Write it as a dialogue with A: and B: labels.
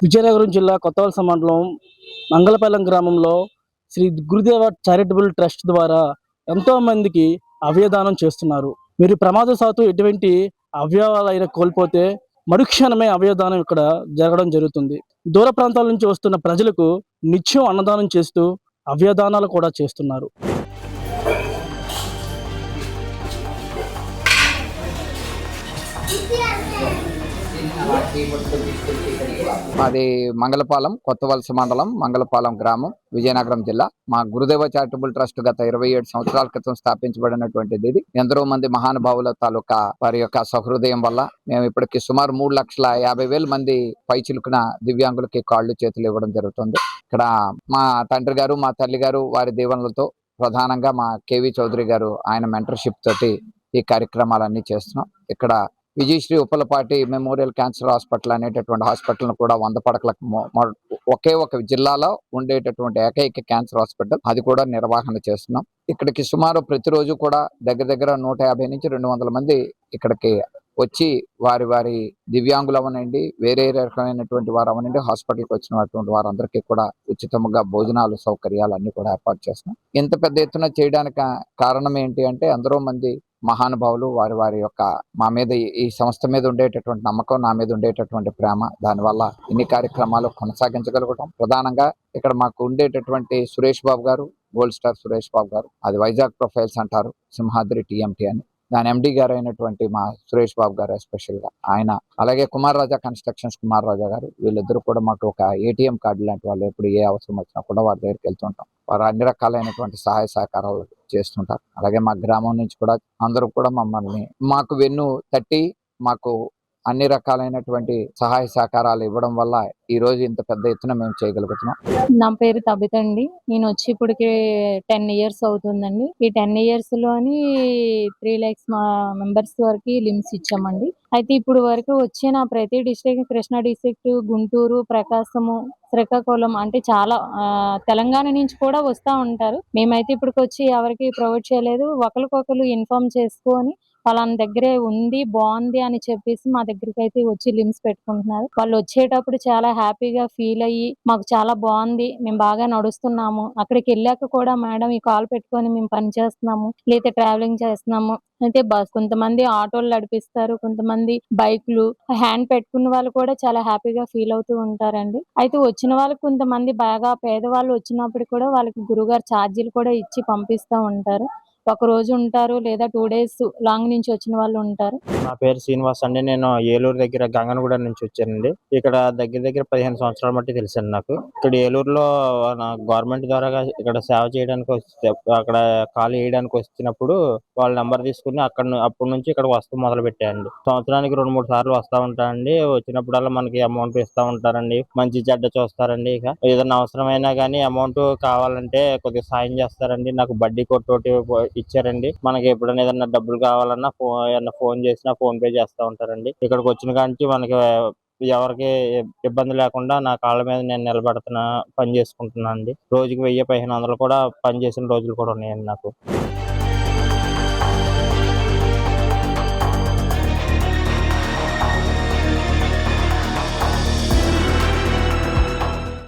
A: విజయనగరం జిల్లా కొత్తవలస మండలం మంగళపాలెం గ్రామంలో శ్రీ గురుదేవ చారిటబుల్ ట్రస్ట్ ద్వారా ఎంతో మందికి అవయదానం చేస్తున్నారు. మీరు ప్రమాదశాత్తు ఎటువంటి అవయవాలైనా కోల్పోతే మరుక్షణమే అవయదానం ఇక్కడ జరగడం జరుగుతుంది. దూర ప్రాంతాల నుంచి వస్తున్న ప్రజలకు నిత్యం అన్నదానం చేస్తూ అవయదానాలు కూడా చేస్తున్నారు.
B: మాది మంగళపాలెం, కొత్తవలస మండలం, మంగళపాలెం గ్రామం, విజయనగరం జిల్లా. మా గురుదేవ చారిటబుల్ ట్రస్ట్ గత 27 సంవత్సరాల క్రితం స్థాపించబడినటువంటిది. ఇది ఎందరో మంది మహానుభావుల తాలూకా వారి యొక్క సహృదయం వల్ల మేము ఇప్పటికి సుమారు 3,50,000 మంది పైచిలుకున దివ్యాంగులకి కాళ్ళు చేతులు ఇవ్వడం జరుగుతుంది. ఇక్కడ మా తండ్రి గారు, మా తల్లి గారు వారి దీవెనలతో, ప్రధానంగా మా కేవి చౌదరి గారు ఆయన మెంటర్షిప్ తోటి ఈ కార్యక్రమాలన్నీ చేస్తున్నాం. ఇక్కడ Vijayasri Uppalapati memorial cancer hospital అనేటటువంటి హాస్పిటల్ కూడా 100 పడకలకు ఒకే ఒక జిల్లాలో ఉండేటటువంటి ఏకైక క్యాన్సర్ హాస్పిటల్, అది కూడా నిర్వహణ చేస్తున్నాం. ఇక్కడికి సుమారు ప్రతిరోజు కూడా దగ్గర 150 నుంచి 200 మంది ఇక్కడికి వచ్చి వారి దివ్యాంగులు అవనండి, వేరే రకమైనటువంటి వారు అవనండి, హాస్పిటల్కి వచ్చినటువంటి వారందరికీ కూడా ఉచితంగా భోజనాలు సౌకర్యాలు అన్ని కూడా ఏర్పాటు చేస్తున్నాం. ఇంత పెద్ద ఎత్తున చేయడానికి కారణం ఏంటి అంటే, ఎందరో మంది మహానుభావులు వారి యొక్క మా మీద, ఈ సంస్థ మీద ఉండేటటువంటి నమ్మకం, నా మీద ఉండేటటువంటి ప్రేమ, దానివల్ల ఇన్ని కార్యక్రమాలు కొనసాగించగలగటం. ప్రధానంగా ఇక్కడ మాకు ఉండేటటువంటి సురేష్ బాబు గారు, గోల్డ్ స్టార్ సురేష్ బాబు గారు, అది వైజాగ్ ప్రొఫైల్స్ అంటారు, సింహాద్రి టీఎంటీ అని, దాని ఎండి గారు అయినటువంటి మా సురేష్ బాబు గారు ఎస్పెషల్ గా ఆయన, అలాగే కుమార్ రాజా కన్స్ట్రక్షన్స్ కుమార్ రాజా గారు, వీళ్ళిద్దరూ కూడా మాకు ఒక ఏటీఎం కార్డు లాంటి వాళ్ళు. ఎప్పుడు ఏ అవసరం వచ్చినా కూడా వారి దగ్గరికి వెళ్తుంటాం. వారు అన్ని రకాలైనటువంటి సహాయ సహకారాలు చేస్తుంటారు. అలాగే మా గ్రామం నుంచి కూడా అందరూ కూడా మాకు వెన్ను తట్టి మాకు అన్ని రకాలైనటువంటి సహాయ సహకారాలు ఇవ్వడం వల్ల ఈ రోజు ఇంత పెద్ద ఎత్తున మేము చేయగలుగుతున్నాం.
C: నా పేరు తబిత అండి. నేను వచ్చి ఇప్పటికి 10 ఇయర్స్ అవుతుందండి. ఈ 10 ఇయర్స్ లోని 3 lakhs మెంబర్స్ వరకు లిమ్స్ ఇచ్చామండి. అయితే ఇప్పుడు వరకు వచ్చిన ప్రతి డిస్ట్రిక్ట్, కృష్ణా డిస్ట్రిక్ట్, గుంటూరు, ప్రకాశము, శ్రీకాకుళం, అంటే చాలా తెలంగాణ నుంచి కూడా వస్తూ ఉంటారు. మేమైతే ఇప్పటికి వచ్చి ఎవరికి ప్రొవైడ్ చేయలేదు. ఒకరికొకరు ఇన్ఫార్మ్ చేసుకొని పలానా దగ్గరే ఉంది, బాగుంది అని చెప్పేసి మా దగ్గరికి అయితే వచ్చి లిమ్స్ పెట్టుకుంటున్నారు. వాళ్ళు వచ్చేటప్పుడు చాలా హ్యాపీగా ఫీల్ అయ్యి, మాకు చాలా బాగుంది, మేము బాగా నడుస్తున్నాము, అక్కడికి వెళ్ళాక కూడా మేడం ఈ కాల్ పెట్టుకొని మేము పని చేస్తున్నాము, లేదా ట్రావెలింగ్ చేస్తున్నాము, అయితే కొంతమంది ఆటోలు నడిపిస్తారు, కొంతమంది బైక్లు, హ్యాండ్ పెట్టుకున్న వాళ్ళు కూడా చాలా హ్యాపీగా ఫీల్ అవుతూ ఉంటారండి. అయితే వచ్చిన వాళ్ళకి కొంతమంది బాగా పేదవాళ్ళు వచ్చినప్పుడు కూడా వాళ్ళకి గురుగారు ఛార్జీలు కూడా ఇచ్చి పంపిస్తూ ఉంటారు. ఒక రోజు ఉంటారు, లేదా 2 days లాంగ్ నుంచి వచ్చిన వాళ్ళు ఉంటారు.
D: నా పేరు శ్రీనివాస్ అండి. నేను ఏలూరు దగ్గర గంగనగూడ నుంచి వచ్చానండి. ఇక్కడ దగ్గర 15 సంవత్సరాల మట్టి తెలుసండి నాకు. ఇక్కడ ఏలూరులో గవర్నమెంట్ ద్వారా ఇక్కడ సేవ చేయడానికి అక్కడ కాలు వేయడానికి వచ్చినప్పుడు వాళ్ళ నెంబర్ తీసుకుని అప్పటి నుంచి ఇక్కడ వస్తూ మొదలు పెట్టాయండి. సంవత్సరానికి 2-3 సార్లు వస్తూ ఉంటానండి. వచ్చినప్పుడల్లా మనకి అమౌంట్ ఇస్తూ ఉంటారండి, మంచి చెడ్డ చూస్తారండి. ఇక ఏదైనా అవసరమైనా కానీ అమౌంట్ కావాలంటే కొద్దిగా సాయం చేస్తారండి. నాకు బడ్డీ కొట్టోటి ఇచ్చారండి. మనకి ఎప్పుడైనా ఏదైనా డబ్బులు కావాలన్నా ఫోన్ చేసినా ఫోన్ పే చేస్తూ ఉంటారండి. ఇక్కడికి వచ్చిన కాంచి మనకి ఎవరికి ఇబ్బంది లేకుండా నా కాళ్ళ మీద నేను నిలబడుతున్నా, పని చేసుకుంటున్నాను అండి. రోజుకి 1000-1500 కూడా పని చేసిన రోజులు కూడా ఉన్నాయండి నాకు.